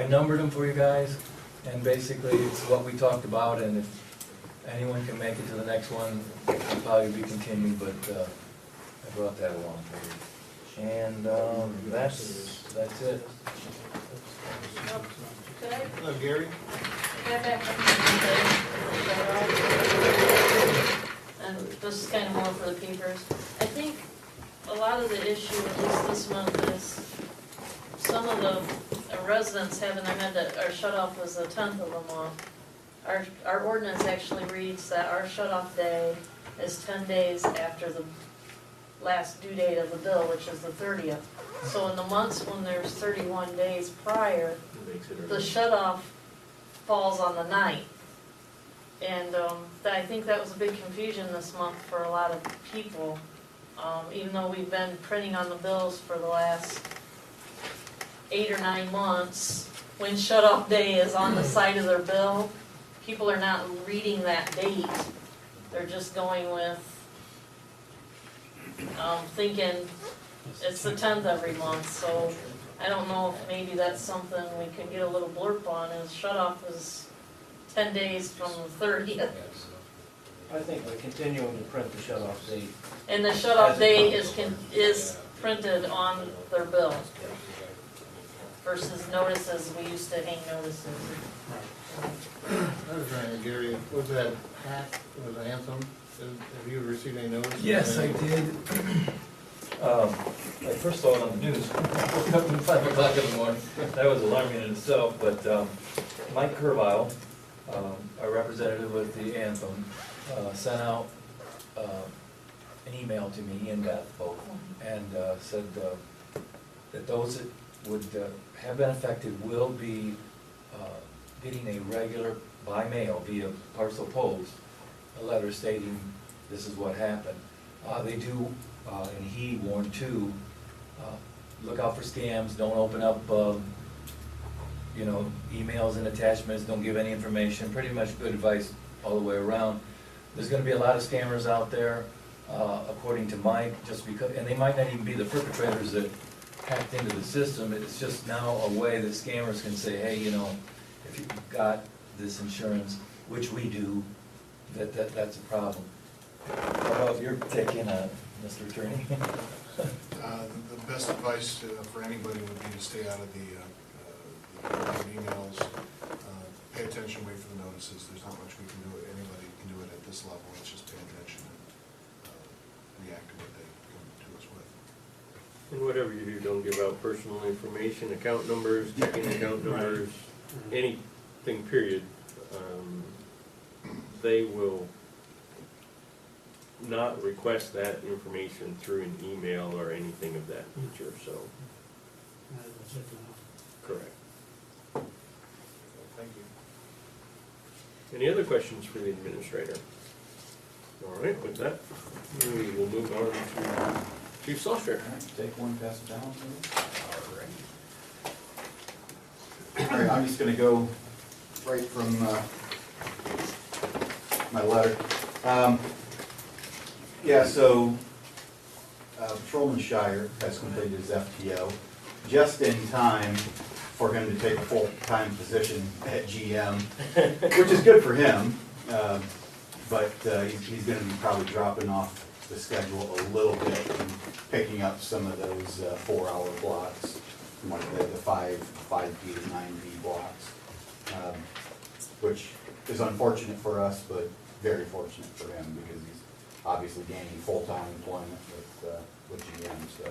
numbered them for you guys, and basically it's what we talked about, and if anyone can make it to the next one, it'll probably be continued, but I brought that along for you. And that's it. Okay. Hello, Gary. got back from Monday, and this is kind of more for the papers. I think a lot of the issue, at least this month, is some of the residents have in their head that our shut-off was the 10th of the month. Our ordinance actually reads that our shut-off day is 10 days after the last due date of the bill, which is the 30th. So in the months when there's 31 days prior, the shut-off falls on the 9th. And I think that was a big confusion this month for a lot of people. Even though we've been printing on the bills for the last 8 or 9 months, when shut-off day is on the side of their bill, people are not reading that date. They're just going with, thinking it's the 10th every month. So I don't know if maybe that's something we could get a little blurb on, is shut-off is 10 days from the 30th. I think by continuing to print the shut-off date. And the shut-off date is printed on their bill versus notices, we used to hang notices. I was trying, Gary, was that hack, was Anthem, have you received any notice? Yes, I did. I first saw it on the news, woke up at 5 o'clock in the morning. That was alarming in itself, but Mike Curvile, a representative with the Anthem, sent out an email to me and Beth both, and said that those that would have been affected will be getting a regular, by mail, via parcel post, a letter stating this is what happened. They do, and he warned too, look out for scams, don't open up, emails and attachments, don't give any information, pretty much good advice all the way around. There's gonna be a lot of scammers out there, according to Mike, just because, and they might not even be the perpetrators that hacked into the system. It's just now a way that scammers can say, hey, if you've got this insurance, which we do, that's a problem. How about your take in on it, Mr. Attorney? The best advice for anybody would be to stay out of the emails, pay attention, wait for the notices. There's not much we can do. Anybody can do it at this level. It's just pay attention and react to what they come to us with. And whatever you do, don't give out personal information, account numbers, checking account numbers, anything, period. They will not request that information through an email or anything of that nature, so. Correct. Thank you. Any other questions for the administrator? All right, with that, we will move on to Chief Salter. Take one, pass it down. All right, I'm just gonna go right from my letter. So Patrolman Shire has completed his FTO just in time for him to take a full-time position at GM, which is good for him, but he's gonna be probably dropping off the schedule a little bit and picking up some of those 4-hour blocks, like the 5B to 9B blocks, which is unfortunate for us, but very fortunate for him because he's obviously gaining full-time employment with GM. So,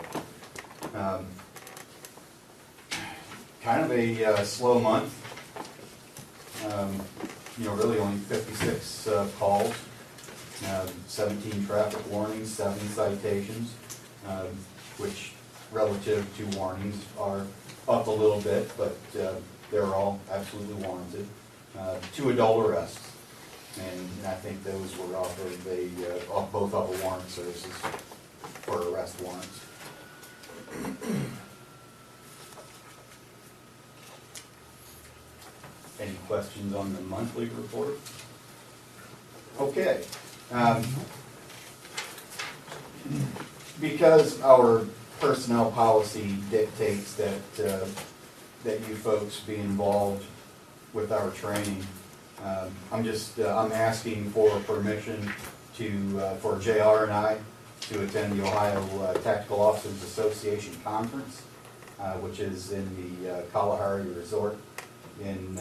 kind of a slow month. Really only 56 calls, 17 traffic warnings, 7 citations, which relative to warnings are up a little bit, but they're all absolutely warranted. 2 adult arrests, and I think those were offered both off of warrant services for arrest warrants. Any questions on the monthly report? Okay. Because our personnel policy dictates that you folks be involved with our training, I'm asking for permission for JR and I to attend the Ohio Tactical Officers Association Conference, which is in the Kalahari Resort in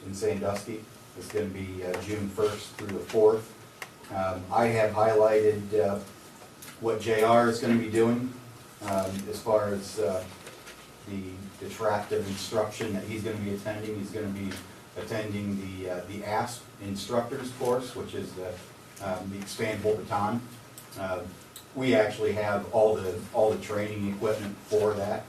in Sandusky. It's going to be June 1st through the 4th. I have highlighted what JR is going to be doing as far as the tract of instruction that he's going to be attending. He's going to be attending the ASP instructors course, which is the expandable baton. We actually have all the training equipment for that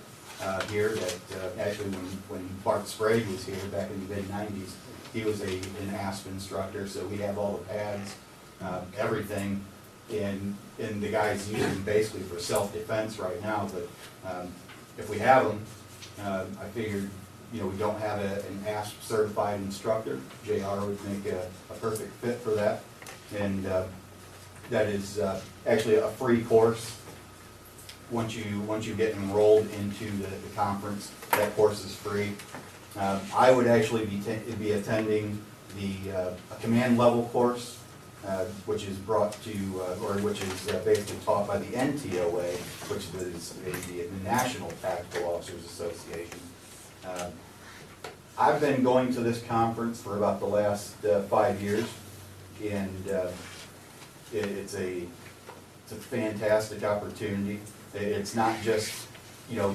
here. That actually, when Bart Sprague was here back in the mid-90s, he was an ASP instructor, so we have all the pads, everything, and the guy's using basically for self-defense right now. But if we have them, I figured, we don't have an ASP certified instructor. JR would make a perfect fit for that, and that is actually a free course. Once you get enrolled into the conference, that course is free. I would actually be attending a command level course, which is which is basically taught by the NTOA, which is the National Tactical Officers Association. I've been going to this conference for about the last 5 years, and it's a fantastic opportunity. It's not just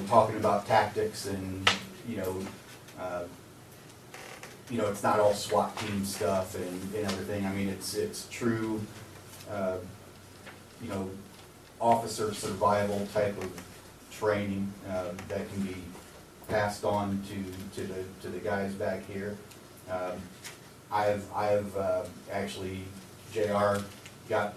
talking about tactics and it's not all SWAT team stuff and everything. I mean, it's true officer survival type of training that can be passed on to the guys back here. I've actually, JR got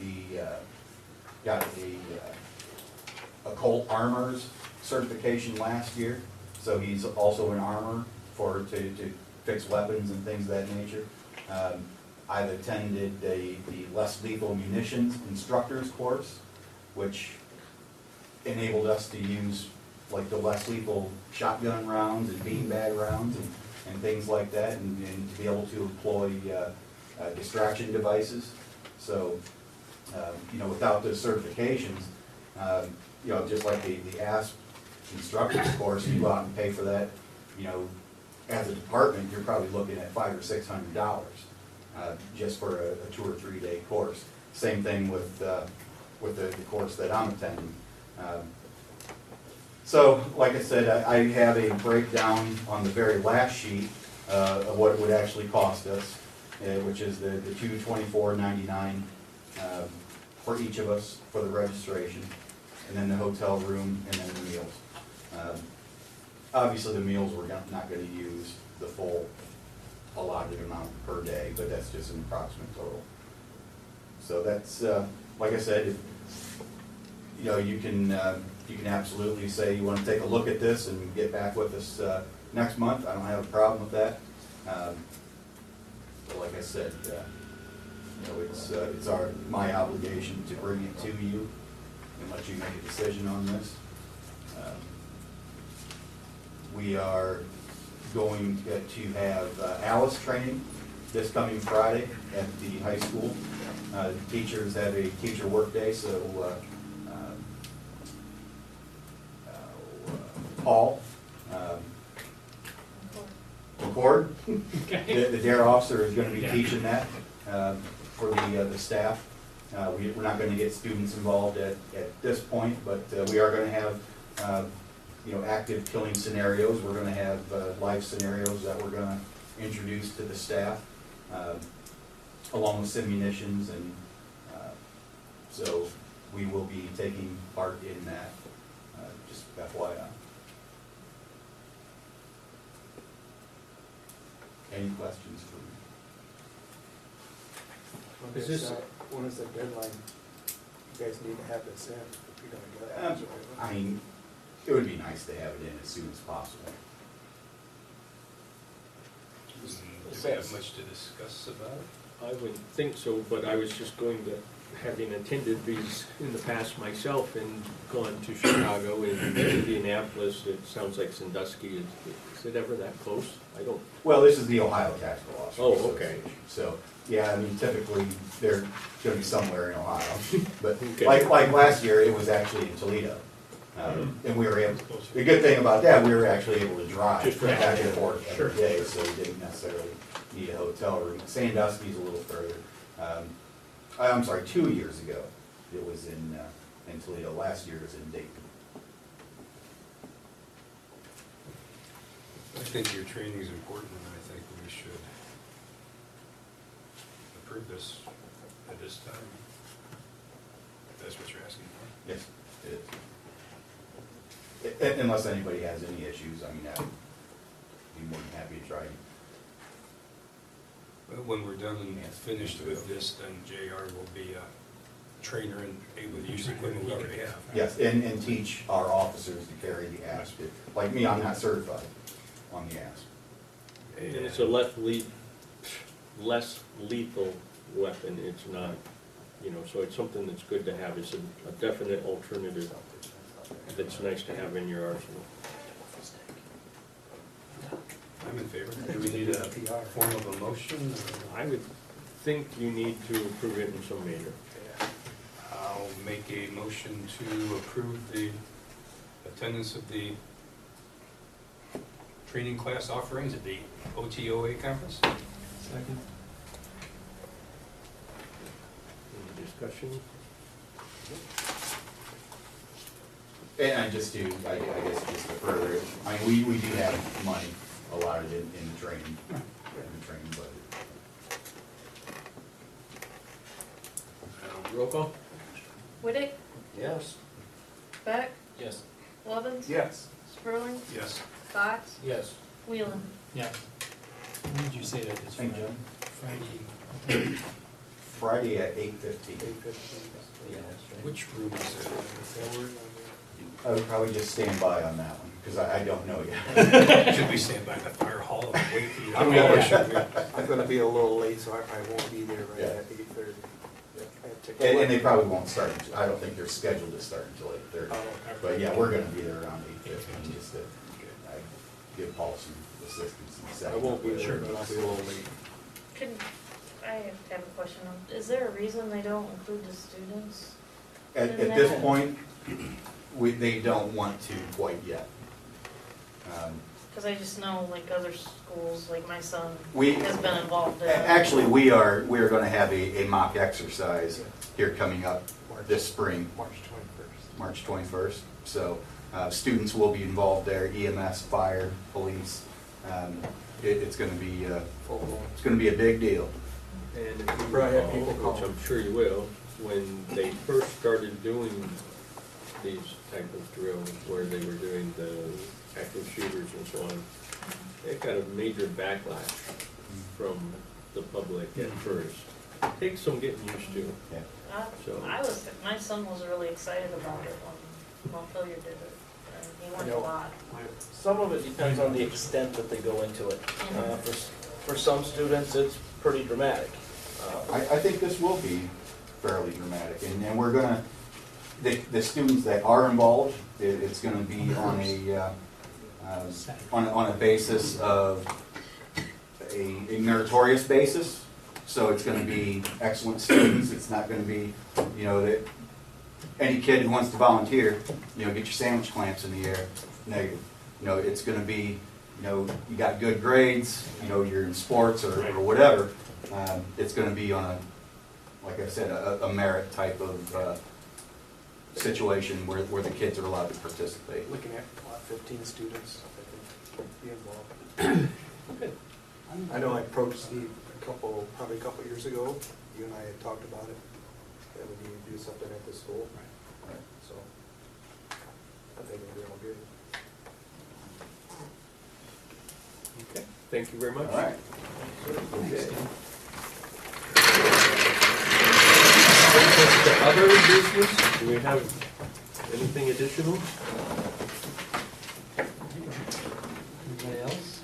a Colt Armors certification last year, so he's also an armor to fix weapons and things of that nature. I've attended the less lethal munitions instructors course, which enabled us to use like the less lethal shotgun rounds and beanbag rounds and things like that, and to be able to employ distraction devices. So, without those certifications, just like the ASP instructors course, you go out and pay for that, as a department, you're probably looking at $500 or $600 just for a 2 or 3 day course. Same thing with the course that I'm attending. So, like I said, I have a breakdown on the very last sheet of what it would actually cost us, which is the $224.99 for each of us for the registration, and then the hotel room, and then the meals. Obviously, the meals we're not going to use the full allotted amount per day, but that's just an approximate total. So that's, like I said, you can absolutely say you want to take a look at this and get back with us next month. I don't have a problem with that. But like I said, it's my obligation to bring it to you and let you make a decision on this. We are going to have Alice training this coming Friday at the high school. Teachers have a teacher work day, so Paul McCord, the DARE officer, is going to be teaching that for the staff. We're not going to get students involved at this point, but we are going to have active killing scenarios. We're going to have live scenarios that we're going to introduce to the staff, along with simunitions, and so we will be taking part in that. Just FYI. Any questions for me? Is this, when is the deadline? You guys need to have this in, if you're gonna get it. I mean, it would be nice to have it in as soon as possible. Do we have much to discuss about it? I would think so, but I was just going to, having attended these in the past myself and gone to Chicago and Indianapolis, it sounds like Sandusky, is it ever that close? I don't. Well, this is the Ohio Tactical Officers Oh, okay. Association. So, yeah, I mean, typically, they're gonna be somewhere in Ohio. But Okay. like last year, it was actually in Toledo. And we were able, the good thing about that, we were actually able to drive Just back and forth Sure. every day, so we didn't necessarily need a hotel room. Sandusky's a little further. I'm sorry, 2 years ago, it was in Toledo. Last year it was in Dayton. I think your training is important, and I think we should approve this at this time. If that's what you're asking for. Yes, it is. Unless anybody has any issues, I mean, I'd be more than happy to try. But when we're done and finished with this, then JR will be a trainer and able to use the equipment we already have. Yes, and teach our officers to carry the asp. Like me, I'm not certified on the asp. And it's a less lethal weapon, it's not, you know, so it's something that's good to have, it's a definite alternative that's nice to have in your arsenal. I'm in favor. Do we need a form of a motion? Or? I would think you need to approve it in some manner. I'll make a motion to approve the attendance of the training class offerings at the OTOA conference. Second. Any discussion? And I just do, I guess just to further, I mean, we do have money allotted in the training budget. Roll call? Whittick, Yes. Beck, Yes. Levens, Yes. Sperling, Yes. Fox, Yes. Wheeling. Yeah. When did you say that is Thank Friday? you. Friday. Friday at 8:15. Which room is it? I would probably just stand by on that one, because I don't know yet. Should we stand by the fire hall and wait for you? I'm gonna- I'm gonna be a little late, so I won't be there right Yeah. at 8:30. I have to- And they probably won't start, I don't think they're scheduled to start until 8:30. Oh, But yeah, we're gonna be there around 8:15, just to give Paul some assistance and setting I won't up be with there, everything. but I'll be a little late. I have a question. Is there a reason they don't include the students? At this point, they don't want to quite yet. Because I just know, like, other schools, like my son We- has been involved in it. Actually, we are gonna have a mock exercise here coming up this spring, March 21st. March 21st. So, students will be involved there, EMS, fire, police. It's gonna be a big deal. And if you Probably have recall, people which call. I'm sure you will, when they first started doing these type of drills, where they were doing the active shooters and so on, they got a major backlash from the public at first. It takes some getting used to. Yeah. My son was really excited about it when Montpelier did it. And he went a lot. Some of it depends on the extent that they go into it. For some students, it's pretty dramatic. I think this will be fairly dramatic, and we're gonna, the students that are involved, it's gonna be on a basis of a meritorious basis. So it's gonna be excellent students, it's not gonna be, you know, that any kid who wants to volunteer, you know, get your sandwich clamps in the air, negative. You know, it's gonna be, you know, you got good grades, you know, you're in sports or whatever. It's gonna be on a, like I said, a merit type of situation where the kids are allowed to participate. Looking at, 15 students, I think, be involved. I know I approached Steve probably a couple years ago. You and I had talked about it, that we need to do something at the school. So, I think it'll be all good. Okay, thank you very much. All right. Okay. The other business, do we have anything additional? Anybody else?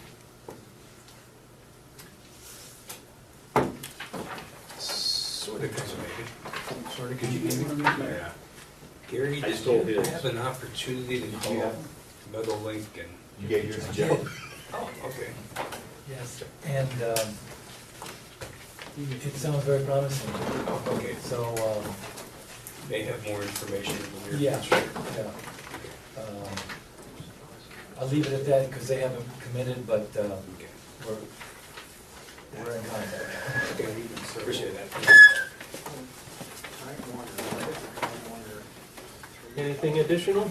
Sort of, maybe. Sort of, could you give me? Yeah. Gary, I did stole you his. have an opportunity to call Meadow Lake and? You get yours, Jeff? Oh, okay. Yes, and it sounds very promising. Okay, So, they have more information than your. yeah, yeah. I'll leave it at that because they haven't committed, but Okay. we're in contact. Appreciate that. Anything additional?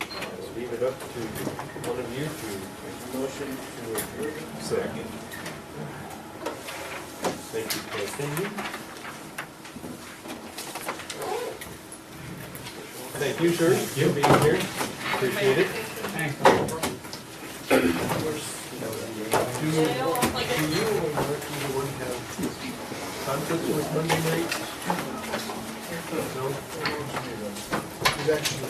I'll leave it up to one of you to make a motion to adjourn. Second. Thank you for attending. Thank you, sir, for being here. Appreciate it. Do you or anyone have conflicts with Monday night? No? He's actually.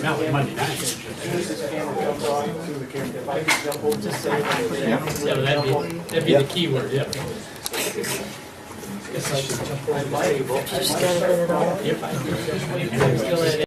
Not with Monday night. As soon as this camera comes on, through the camera, if I could jump over to say. Yeah, that'd be the key word, yeah. Guess I should jump over. I might. Yep. Still at